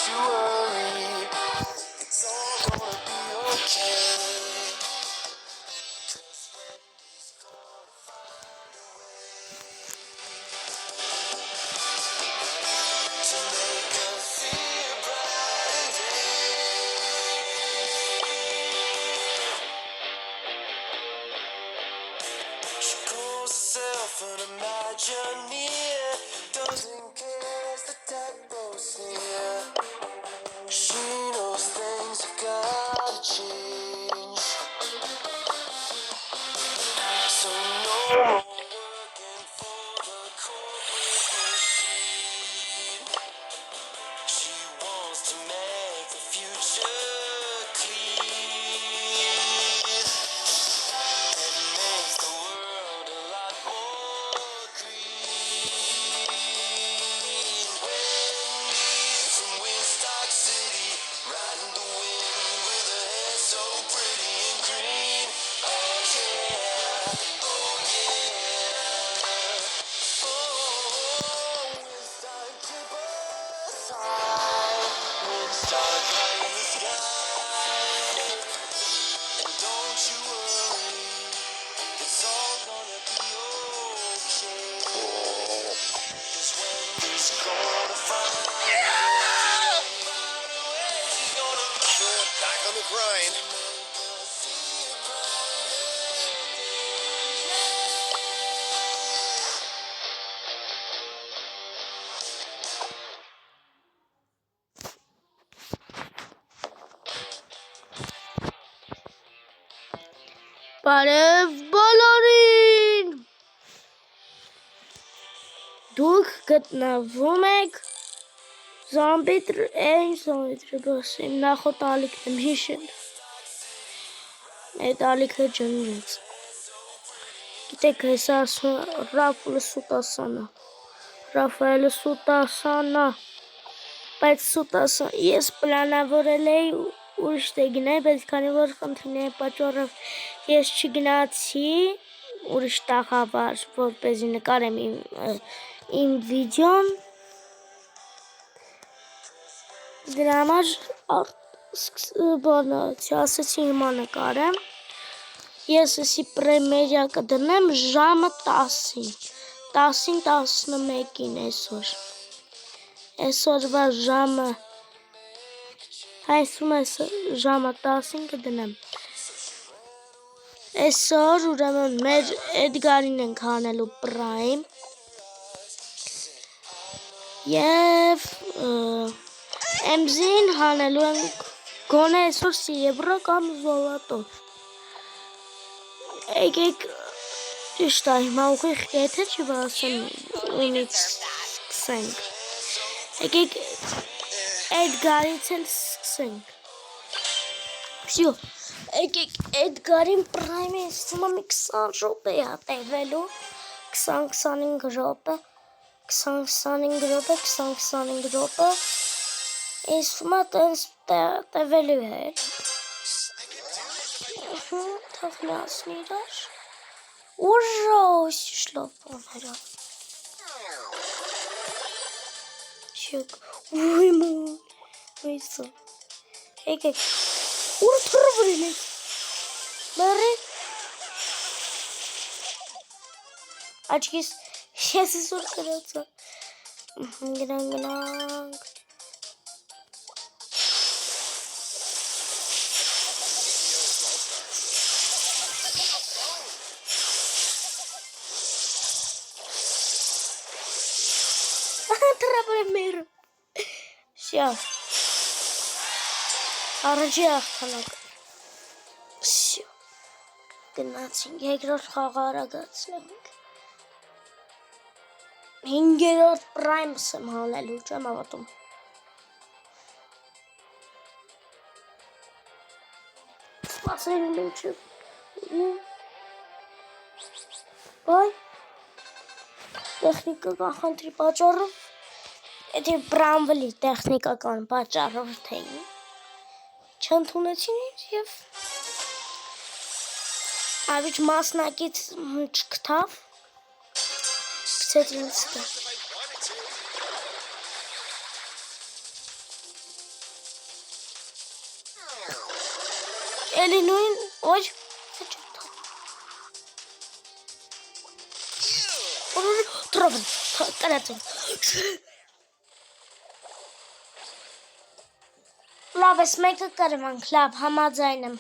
you worry, it's all gonna be okay. To make us see a brighter day. She calls herself an Imagineer, doesn't care as the tugboat's near. She knows things have gotta change, so no more working for the corporate machine. She wants to make the future clean and make the world a lot more green. Wendy from Winstock City, riding the wind with her hair so pretty and green. Oh yeah, oh yeah. Oh, Winstock Drippers high, Winstock high in the sky. And don't you worry, it's all gonna be okay. 'Cause Wendy's gonna find a way. She's gonna Back on the grind. Բարև բոլորին։ Դուք գտնվում եք Zombie բոսի նախորդ ալիքն եմ հիշել։ Այդ ալիքը ջնջեց։ Գիտեք, այս ասում Ռաֆայելը Սուտասանա, բայց Սուտասան ես պլանավորել էի ուրիշ գնալ, բայց քանի որ խնդիրների պատճառով ես չգնացի ուրիշ տաղավար, որպեսզի նկարեմ իմ վիդեոն, դրա համար ասեցի հիմա նկարեմ, ես էսի պրեմիերա կդնեմ ժամը 10-ին, 10-11-ին այսօրվա ժամը Այսում ես ժամը 10-ին կդնեմ։ Այսօր ուրեմն մեր Էդգարին ենք հանելու պրայմ և MZ-ին հանելու ենք գոնե այսօր սիրեբրո կամ զոլոտով։ Եկեք ճիշտ է, հիմա ուղիղ եթե չի վասեմ ունից սկսենք։ Եկեք Էդգարից էլ սկսենք։ Всё, եկեք Էդգարին պրայմը ասում եմ 20 րոպե է տևելու, 20-25 րոպե, 20-25 րոպե, ասում եմ տենց տևելու է։ Թողնասն իրար, ուժոս շլոպոները։ Ուй մոն, վայսը, եկեք, ուր թրվրին եք, բարի, աչքիս, ես իսուր կրացա, գնանք, թրվրին մերը, Всё. Առաջի աղթանակ։ Всё. Գնացինք, երկրորդ խաղը արագացնենք։ 5-րդ պրայմս եմ հանելու, չեմ հավատում։ Սպասենք մինչև։ Բայ։ Տեխնիկական խնդրի պատճառով Եթե պրանվելի տեխնիկական պատճառով թեին, չընդունեցին ինձ և ավիճ մասնակից չգտավ, գցեց ինձ տեղ։ էլի նույն ոչ Տրոբն կրացում լավ ես մեկը կրվանք լավ համաձայն եմ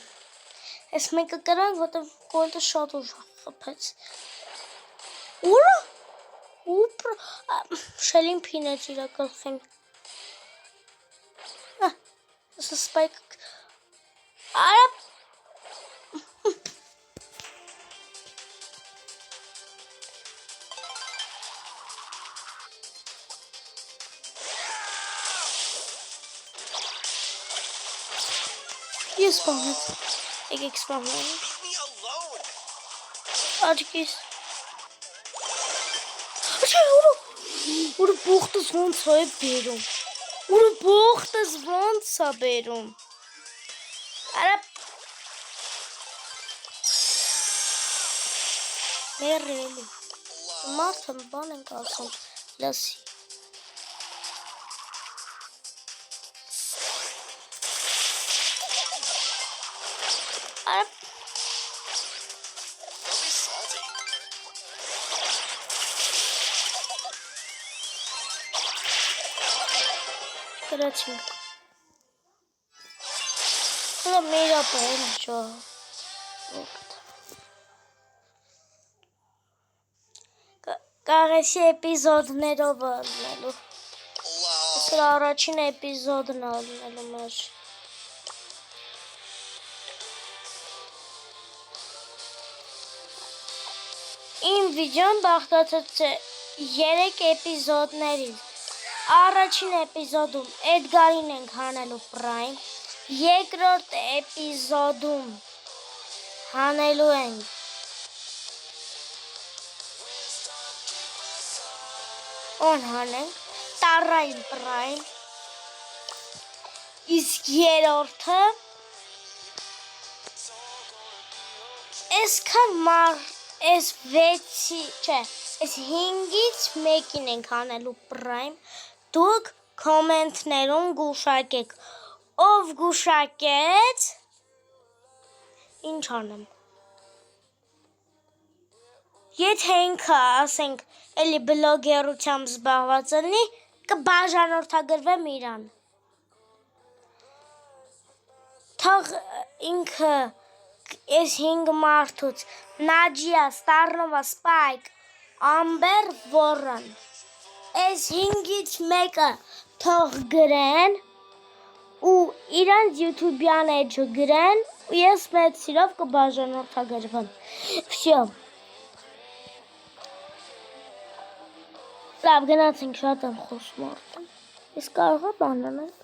ես մեկը կրանք որտեղ կոնտը շատ ուժ խփեց ուրա ուպր շելին փինեց իր գլխին This is spike. Arab. You spawn it. Ik spawn it. Leave me alone. Artikis. Hoe de bocht is rond zo berum. Hoe de bocht is rond zo berum. Arab. Nee, really. Martin banning kalsın. Lassie. Arab. Don't be salty. Красиво. Ну, мира пончо. Կարեսի էպիզոդներով ալնելու։ Սրա առաջին էպիզոդն ալնելու մեր։ Իմ վիդեոն բաղկացած է 3 էպիզոդներից։ Առաջին էպիզոդում Էդգարին ենք հանելու պրայմ, երկրորդ էպիզոդում հանելու ենք on հանենք տարային պրայմ, իսկ երորդը այսքան մար այս 6-ի, չէ, այս 5-ից մեկին ենք հանելու պրայմ, դուք կոմենտներում գուշակեք, ով գուշակեց, ինչ անեմ, եթե ինքը, ասենք, էլի բլոգերությամբ զբաղված լինի, կբաժանորդագրվեմ իրան, թող ինքը այս 5 մարդուց, Նաջիա, Ստարնովա, Սպայք, Ամբեր, Վորան, այս 5-ից մեկը թող գրեն ու իրանց յութուբյան էջը գրեն ու ես մեծ սիրով կբաժանորդագրվեմ, վсё, լավ գնացինք շատ եմ խոսում արդեն, ես կարող եմ անանենք,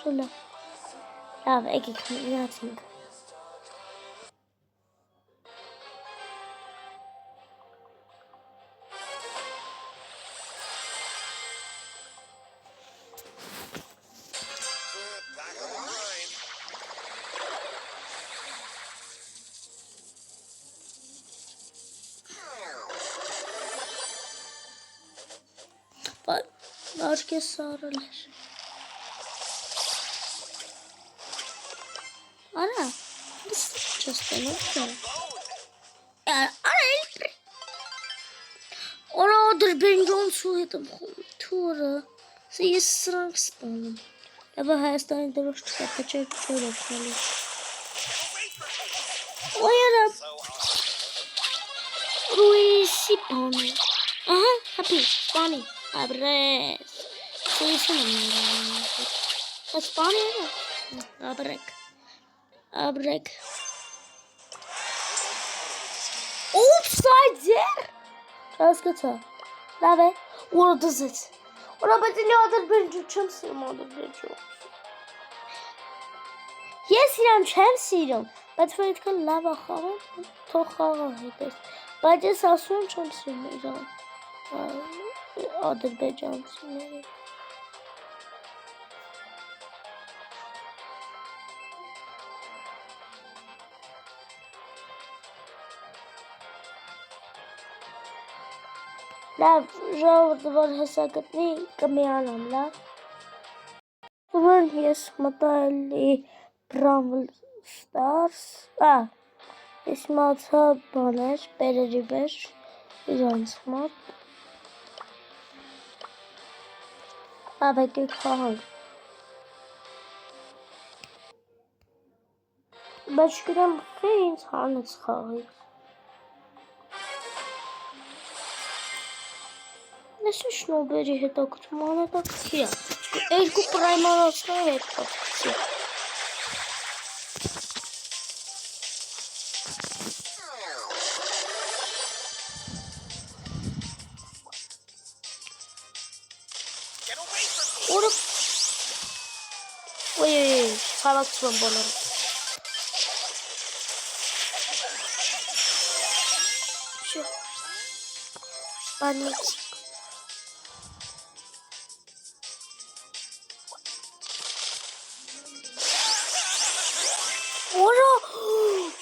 չէ լավ, եկեք գնացինք, Back on the grind. Başka sarılır. Ana, this is just another. Ana, oradır ben John Suhedim. Tura. Sie strang spannen. Aber heißt ein der Strecke Churro. Oya. So awesome. Ruisi Bonnie. Aha, happy. Bonnie. Abres. That's Bonnie. Abrek. Upside there. That's good. Love it. What does it? What about the other bridge? Chumps in other bridge. Yes, I'm Champ but for it can lava how to but just also chumps in other bedrooms. Love, ժողովուրդ հասակտնի կմիանամ, լավ։ Ուրն ես մտալի բրամլ Stars, ismացա բաներ, բերերի բեր, իրանց մոտ, ավեկի խաղալ, բայց գրեմ խի ինձ հանեց խաղից, Լեսի շնոբերի հետաքրում անետաքրքիր է, երկու պրայմարացնող հետաքրքիր է, Get away from me! Ուրը, ոյ, խավակցում եմ բոլորը, շո, բանից, Ուրը,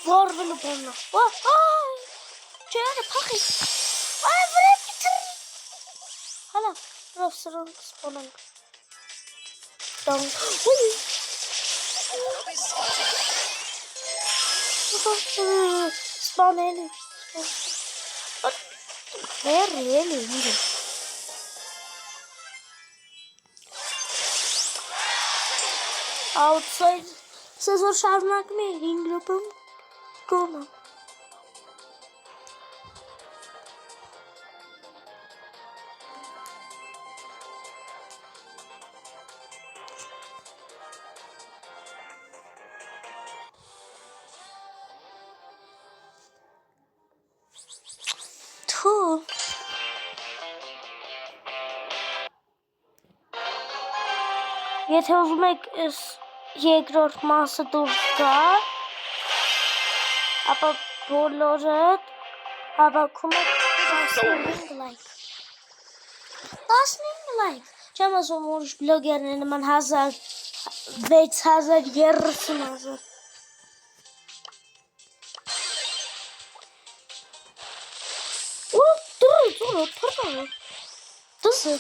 վարվելու բաննա, ջերը պախի, վրեպ կիթրի, հալա, վրավ սրանք սպոնանք, տանք, ոյ, Don't be salty. սպանելի, հերի, էլի, իրը, outside, սեզ որ շարունակում է 5 լոպում գոնա, թու, եթե ուզում եք ես երկրորդ մասը դուրս գա, ապա բոլորդ հավաքում եք 15 լայք, 15 լայք, չեմ ասում ուրիշ բլոգերն է նման 1000, 6000, 30,000, Դսը,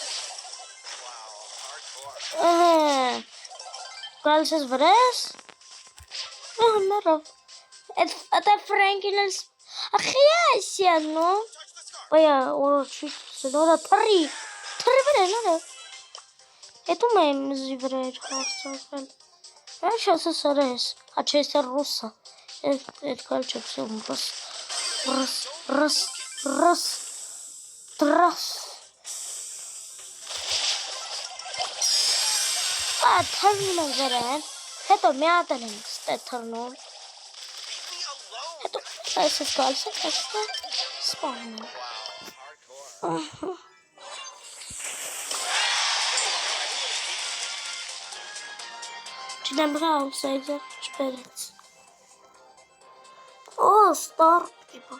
Wow, hardcore. գալիս ես վրես, մերով, это Ֆրենկին էլ, ախիասյա, նո, Touch the scar. ոյա, որը չի սնորա, թրի վր են, արա, հետում եմ զի վրա էր հարցակել, Ինչ ասես արես, աչես է ռուսա, այդ կալ չպսում, դրաս, թրնում են վերեն, հետո մի ատել են ստե թրնում, Leave me alone. հետո այսս գալիս է, այստե սպանում են, Wow, hardcore. Չնեմ բրավ սայձը չպերեց, ստար, իպա,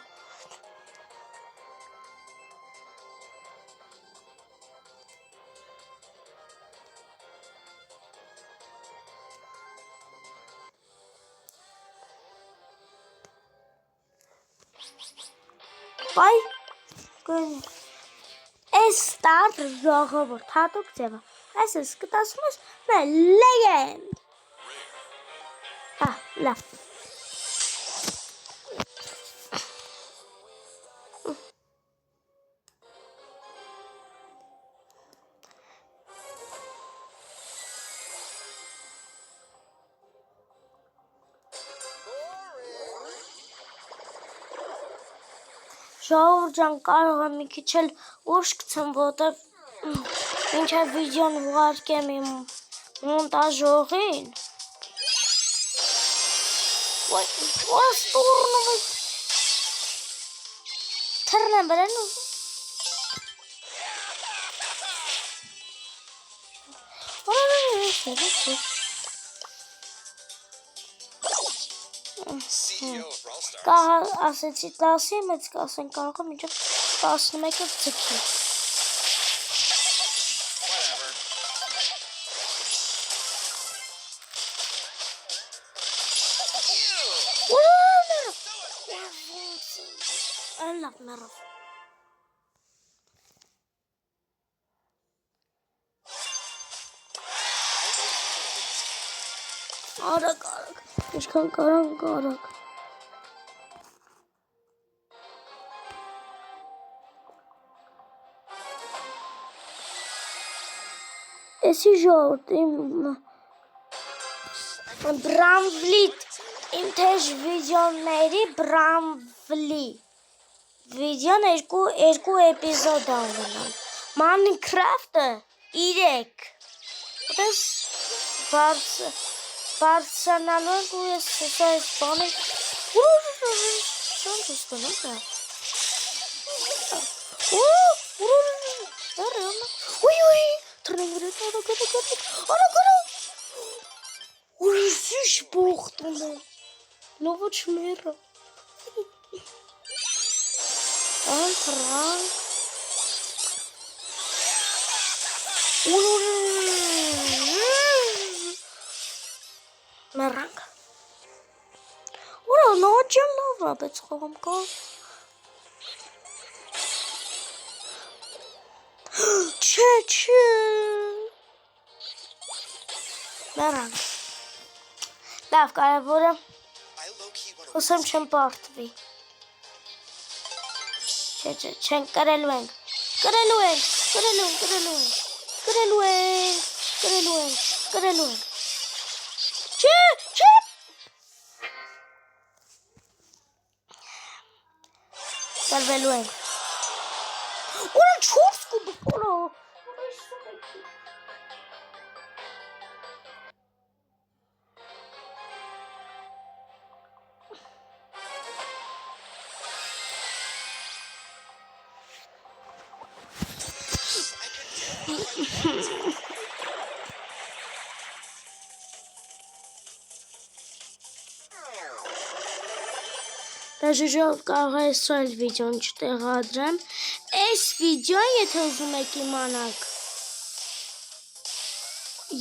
Վայ, գույն, այս ստար ժողովուրդ, հատուկ ձևը, այս ես կտասում ես, նա լեգենդ, լավ, ժողովուրդ ջան կարող եմ մի քիչ էլ ուշ գցեմ, որտև մինչև վիդեոն ուղարկեմ իմ մոնտաժողին, ստուրնում է, թրն եմ բրեն ու, CEO of Brawl Stars. Կա ասեցի 10-ի, մեծ կասեն կարող եմ մինչև 11-ը ձգի, լավ մերով, Արագ, արագ, ինչքան կարանք արագ։ Էսի ժողովուրդ Բրամվլի իմ թեժ վիդեոների Բրամվլի վիդեոն երկու էպիզոդ ունենալ։ Minecraft-ը 3։ Պես բարձրանալու ենք ու ես սա այս բանը Շան չստանում դա։ Ուй, թռնենք վրա, արագ։ Ուրիշ բողտում եմ։ Լովը չմերը։ Թռան։ Մեռանք։ Ուրա, նոջան լավ ապեց խողում կա։ Չէ։ Մեռանք։ Լավ, կարևորը հուսեմ չեմ պարտվի։ Չէ, չենք կրելու ենք։ Չէ։ Կրվելու ենք։ Ուրա 4 կուբ, ուրա։ Դաժոժով կարող է սոյլ վիդեոն չտեղադրեմ, այս վիդեոն եթե ուզում եք իմանաք,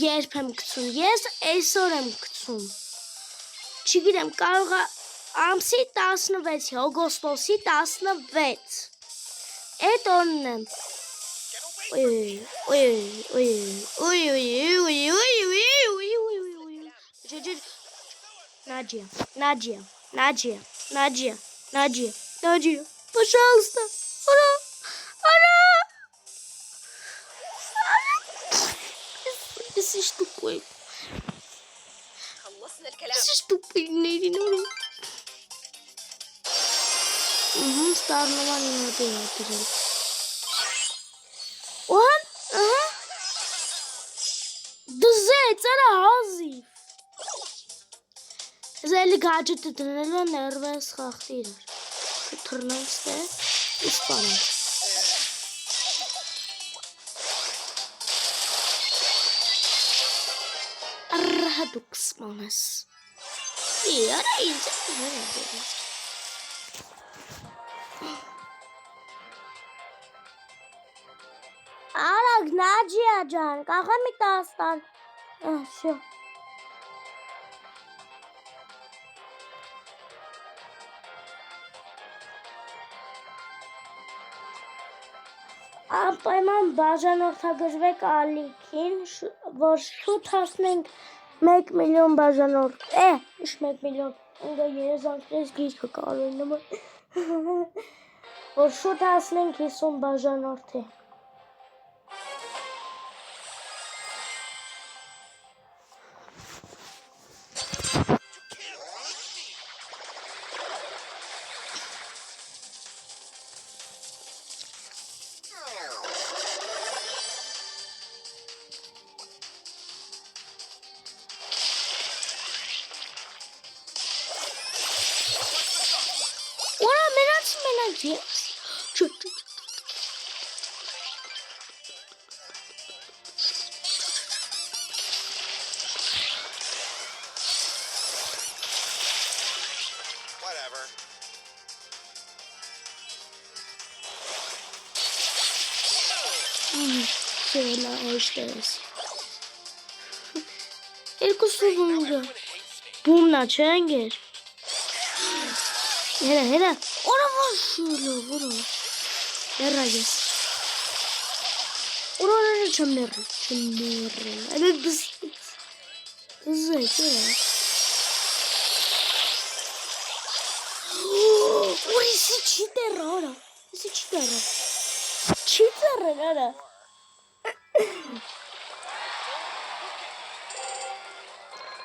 երբ եմ գցում, ես այսօր եմ գցում, չգիտեմ, կարող է ամսի 16, օգոստոսի 16, այդ օրն եմ, Надя, пожалуйста, Ара. Ты тупой. Ты тупой, Нерин. Старного не надо. Он? Да заяц, Арази. Զելի գաջետը դրնելը ներվես խախտի իրար, թրնանք ստե, իսպանենք։ Արհա դուք սպանես։ Իարա ինձ է դերես։ Արագ, Նաջիա ջան, կարող եմ տաստան։ Շո։ Անպայման բաժանորդագրվեք ալիքին, որ շուտ հասնենք 1 միլիոն բաժանորդ, ինչ 1 միլիոն, ընգա երեզանքնես գիրքը կարոյնում է, որ շուտ հասնենք 50 բաժանորդի։ Whatever. Şeyler eşdeğiz. Erkusuzunca. Bununla çengir. Hele. Ora var şöyle ora. Yarayız. Ora çömer. Evet biz. Zeyt. Ուրիսի չի տերորա։ Ուրիսի չի տերորա։ Չի տերորա։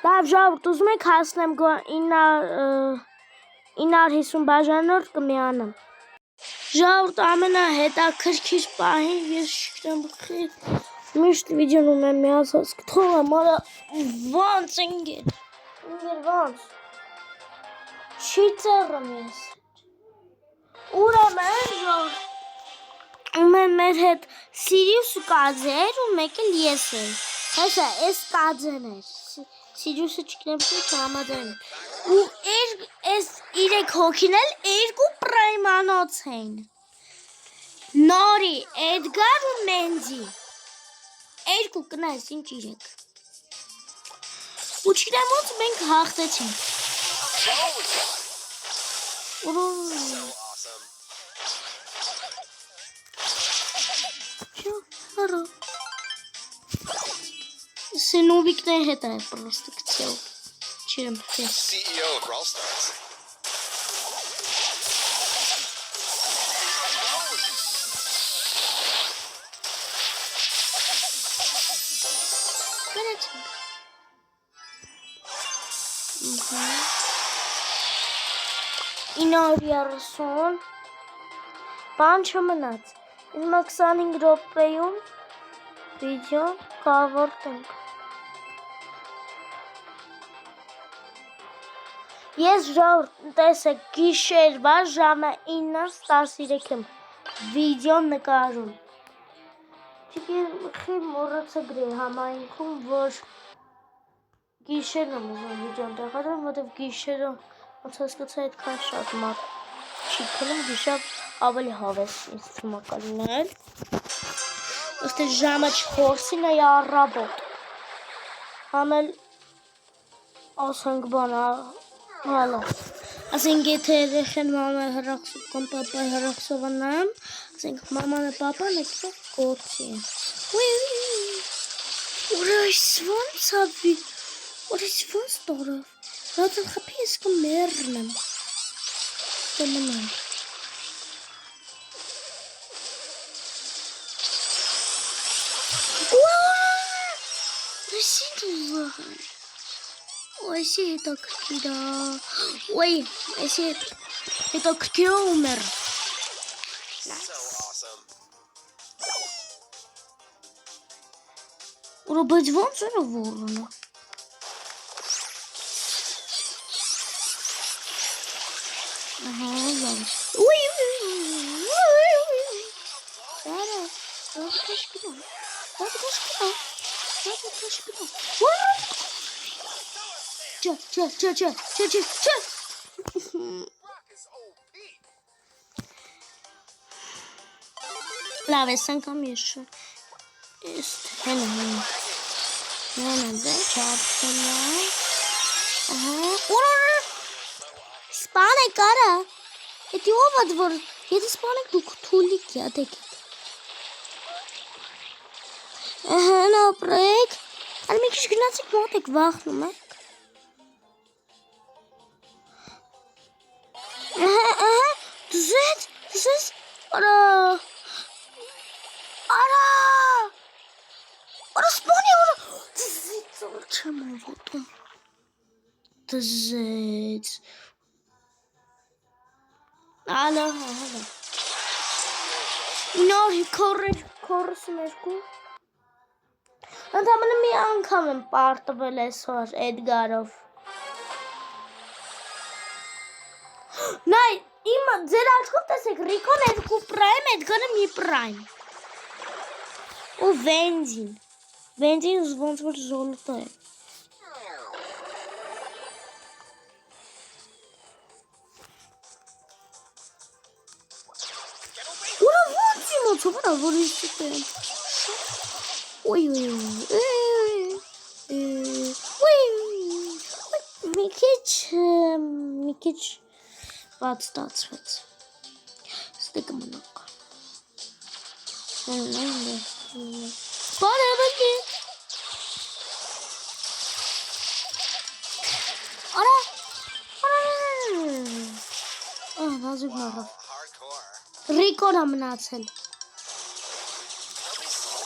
Լավ ժողովուրդ, ուզում եք հասնեմ 950 բաժանորդ կմիանամ։ Ժողովուրդ ամենահետաքրքիր պահին ես չգիտեմ միշտ վիդեոնում եմ միացած կթողեմ արա ոնց ինգեր ոնց չի ծառում ես ուրեմն ժողովուրդ մեր հետ Սիրիուսը կաձեր ու մեկ էլ ես եմ հեսա էս կաձեն էր Սիրիուսը չգիտեմ թե չհամաձայն ու էս 3 հոգին էլ 2 պրայմանոց են Նորի, Էդգար ու Մենձի 2 կնայս ինչ 3 ու չգիտեմ ոնց մենք հաղթեցինք Հառո Սենովիկների հետ է պրոստը կցել չեմ CEO of Brawl Stars. Ինարիարսոն բան չմնաց Հիմա 25 րոպեում վիդեոն կավարտենք Ես ժողովուրդ տեսեք գիշերվա ժամը 9:13-ում վիդեոն նկարում Չգիտեմ մոռացա գրել համայնքում որ գիշերն եմ ուզում վիդեոն տեղադրեմ որտեվ գիշերը ոնց հասկացա այդքան շատ մարդ չի քնում գիշեր ավելի հավես ինձ թվում է կլինել ըստ ժամը 4-ին է առավոտ համել ասենք բանա հալա ասենք եթե երեխեն մամա հրախսով կամ պապա հրախսով անեմ ասենք մաման ու պապան եկող գործի Ուրայս ոնց ապի Ուրայս ոնց տորով Ռատան խապի ես կմերնեմ Դեմնան Ուրայսի դուզաղան Ուրայսի հետաքրքիրա Ոյ, այսի հետաքրքիրա ումեր So awesome. Ուրա բայց ոնց էր որոնը Ui, Sara, wat is gedaan? La versión cambia eso. Spane cara. Эти оба двор. Եթե սպանեք դուք թուլիկ յատեք։ Ահա ապրեք։ Ալ մի քիչ գնացեք մոտեք վախնում եք։ Ահա դուզես արա սպանի արա դուզեց չեմ ոտում դուզեց Ալո, հա։ Նոր քորսներկու։ Ընդամենը մի անգամ եմ պարտվել այսօր Էդգարով։ Նայ, իմ ձեր աչքով տեսեք Ռիկոն 2 պրայմ, Էդգարը մի պրայմ։ Ու Վենձին ոնց որ զոլոտա է։ Çabuk vuruştu. Oy. Mikic. What's that? Stick him on. Whatever. Ara. Ah, bazı նորով։ Hardcore. Ռիկոն է մնացել։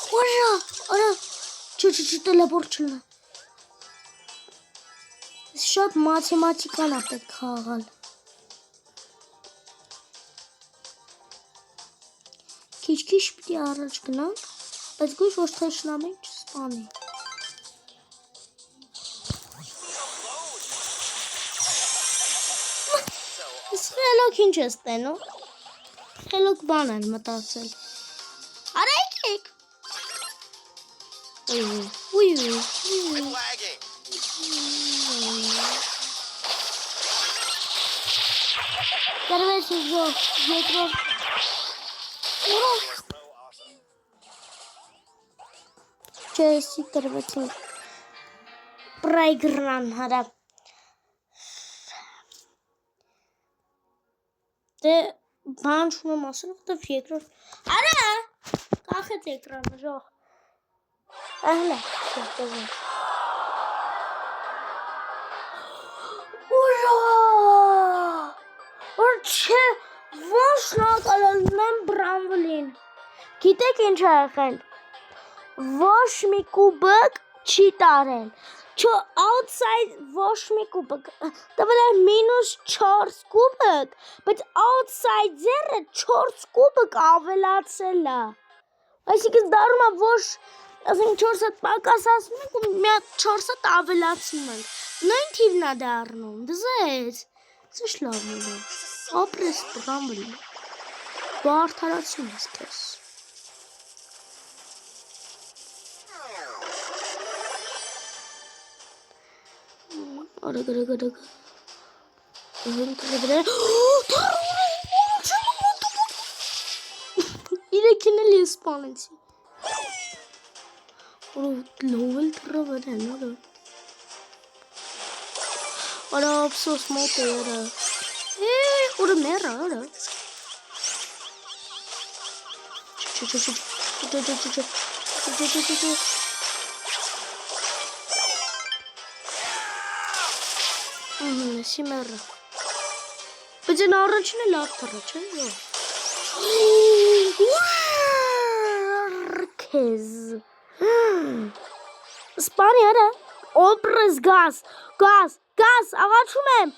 Որա, արա, չէ, տելեպորտ չլնա։ Շատ մաթեմատիկան է պետք խաղալ։ Քիչ պիտի առաջ գնանք, բայց գույս ոչ թե շնամին չսպանի։ Խելոք ինչ ես տենում։ Խելոք բան են մտածել։ Արա եկեք։ Ուй։ Lagging. Կարվեցի զով, երկրորդ։ Ուրա։ So awesome. Չեսի տրվեցի։ Պրայգրան հարա։ Դե բան չունեմ ասել, որտեվ երկրորդ։ Արա, կախեց էկրանը, ժող։ Ահլա, շետովում։ Ուրա։ Որ չէ, ոչ նակալալնեմ բրանվլին։ Գիտեք ինչ է եղել։ Ոչ մի կուբակ չի տարել։ Չէ, outside ոչ մի կուբակ։ Տվել է -4 կուբակ, բայց outside ձերը 4 կուբակ ավելացել է։ Այսինքն դառնում է ոչ, ասենք 4-ը պակասացնում ենք ու մի հատ 4-ը ավելացնում ենք։ Նույն թիվն է դառնում։ Դզես։ Ինչ լավն է։ Ապրես բրամբլ։ Դու արդարացում ես քեզ։ Արա գրա։ Իրեքին էլ ես սպանեցի։ Լովել թրավեր են, արա։ Արա ափսոս մոտ է, արա։ Ուրը մերա, արա։ Սի մերը։ Բայց են առաջինը լավ թռը, չէ՞։ Քեզ։ Սպանի արա։ Օպրես գազ, աղաչում եմ։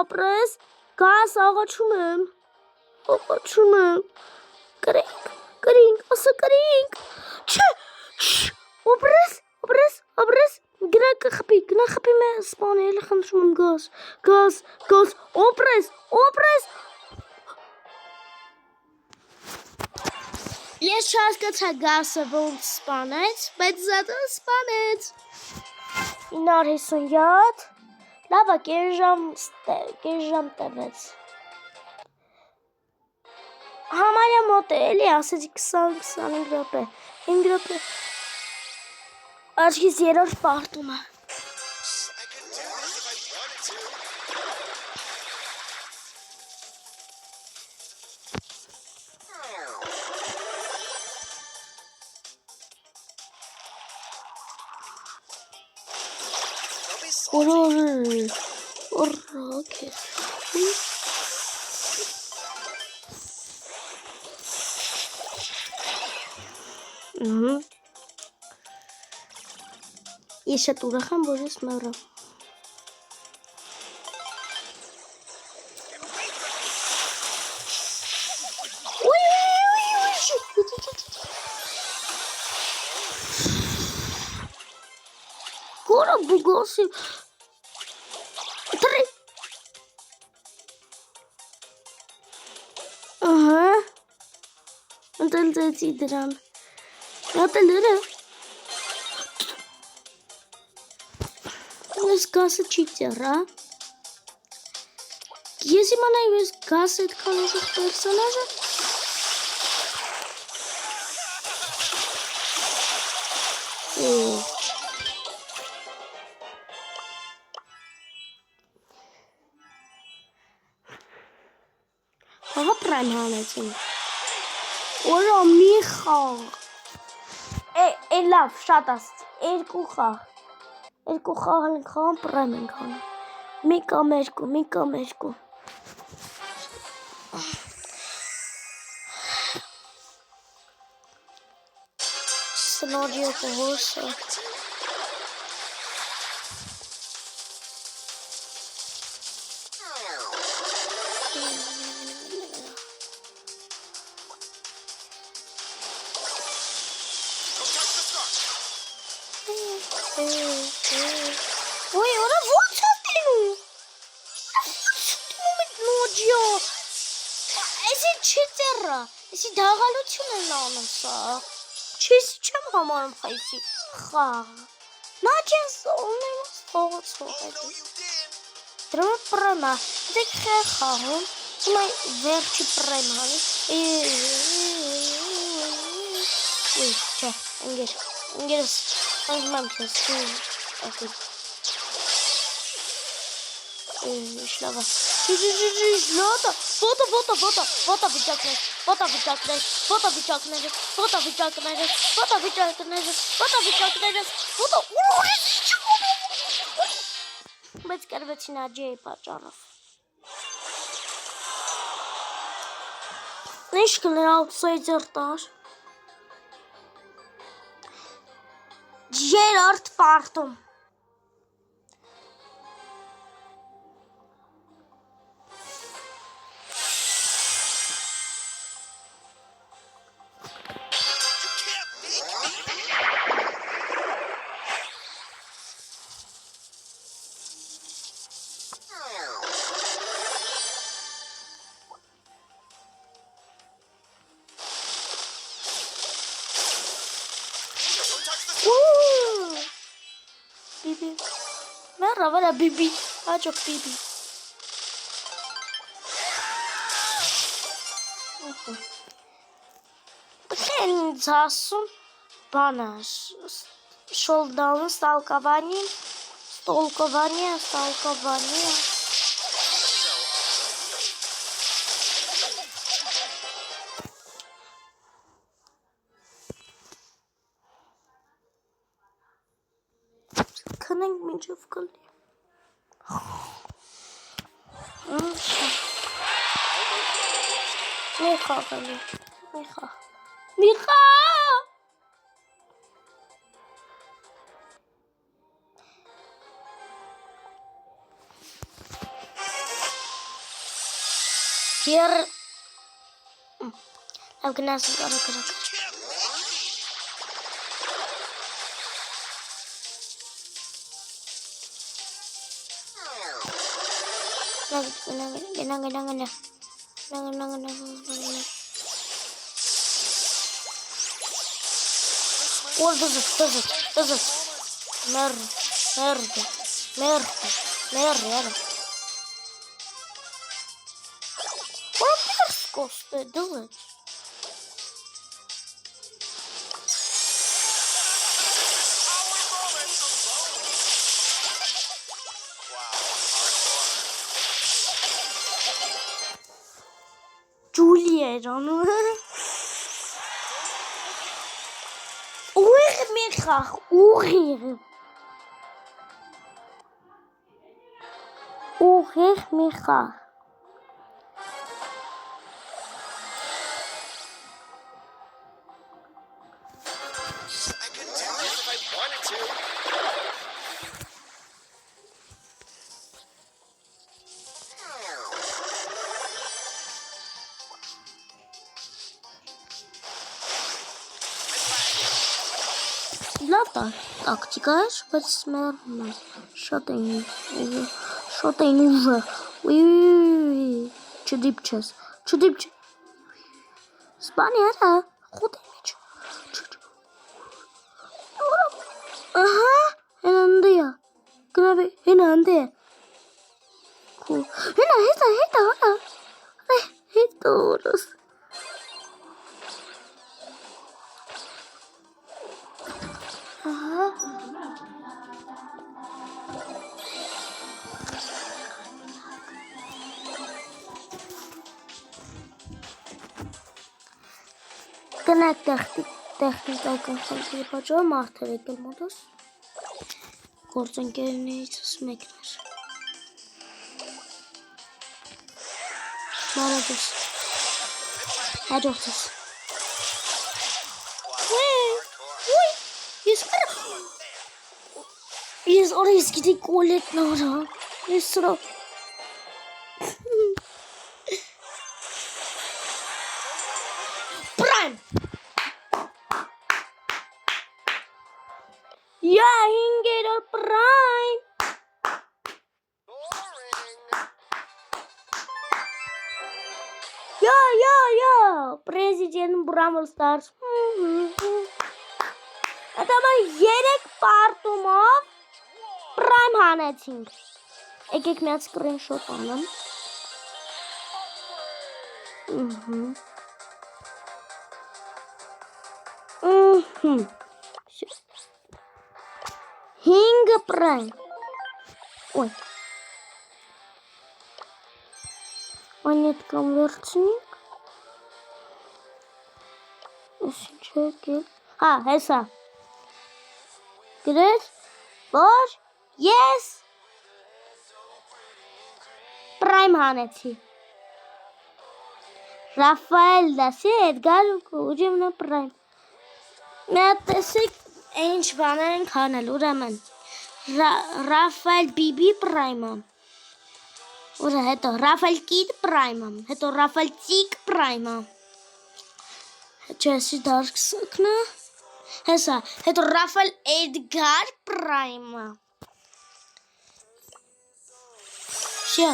Օպրես, գազ, աղաչում եմ։ Կրինք, ասա կրինք։ Չէ, օպրես, գնա խպի մե սպանի, էլի խնդրում եմ գազ, օպրես։ Ես չհասկացա գասը ոնց սպանեց, բայց զատը սպանեց։ 957, լավա կեր ժամ տևեց։ Համարյա մոտ է, էլի ասեցի 20-25 րոպե, 5 րոպե։ Աչքիս երրորդ պարտում է։ I could do this if I wanted to. Don't be salty. Okay. Ես շատ ուրախ եմ, որ ես մեռա։ Կորա բուգոսի։ Տրի։ Ահա։ Ընտելցեցի դրան։ Ատելերը։ Ես գասը չի ծերա։ Ես իմանայի, ես գասը այդքան ուժեղ պերսոնաժ է։ Հաղա պրայմ հանեցին։ Որա մի խաղ։ Էն լավ, շատ ասց, երկու խաղ ենք խաղան, պրայմ ենք հանում։ Մի կամ երկու։ Նոջիո կողոսը։ Ой, ona ոնց է տենում։ Նոջիո։ Էսի չի ծերա, էսի դաղալություն են անում սա։ Չեմ համարում խայսի խաղ։ Նոջիոս ունեմ ստողոցով Oh, է։ no, you didn't. Դրոմ պրեմա, դեք խաղում, մայ վերջի պրեմանի։ Ուй, չէ, ընգերս, անգմամ չես, ակի։ Շլավա, լոտա, բայց կրվեցին աջեի պատճառով։ Ինչ կներ աուտսայդեր տար։ Երրորդ պարտում։ Bibi. Merhaba Bibi. Ha çok Bibi. Sen zasın bana şoldanı stalkovanie. Քնենք մինչև կլի։ Միխա։ Եր Լավ գնացին կարա։ Gana. Ой, дызыт. Мерда. Ой, перскосты, дызыт. Julia canım. Uğur Micha. I could do this if I wanted to. Լավ տակտիկա է, բայց մեռնում է։ Շատ էին ուժը։ Չդիպչես։ Սպանի արա, խոտ է միջ։ Ահա, հեն անդի է։ Գրավի, հեն անդի է։ Հետա, արա։ Հետա օրս։ Կնակ տեխնիկական խնդրի պատճառով մարդեր եկել մոտս գործընկերներիցս մեկն էր։ Բարադուս։ Հաջորդես։ Ուй, Ես օրես գիտի կոլետն արա։ Ես սրա Prime Yeah, Hingero Prime Yo President Bramble Stars Ata mən երեք պարտումով Prime հանեցինք Եկեք միած screenshot անեմ Հինգը Prime Ոյ Անյետ կամ վերցնինք Ես ինչ եկել Հա, հեսա Գրեց, որ ես Prime հանեցի Ռաֆայել դասի Էդգար ու ուջիմնա Prime Նա տեսեք ինչ բաներ ենք հանել ուրեմն Ռաֆայել բիբի Prime-ը Ուրա հետո Ռաֆայել կիդ Prime-ը հետո Ռաֆայել ծիկ Prime-ը Չեսի դարքսակնը Հեսա, հետո Ռաֆայել Էդգար Prime-ը Շյա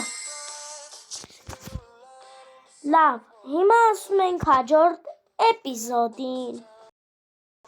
Լավ, հիմա ասում ենք հաջորդ էպիզոդին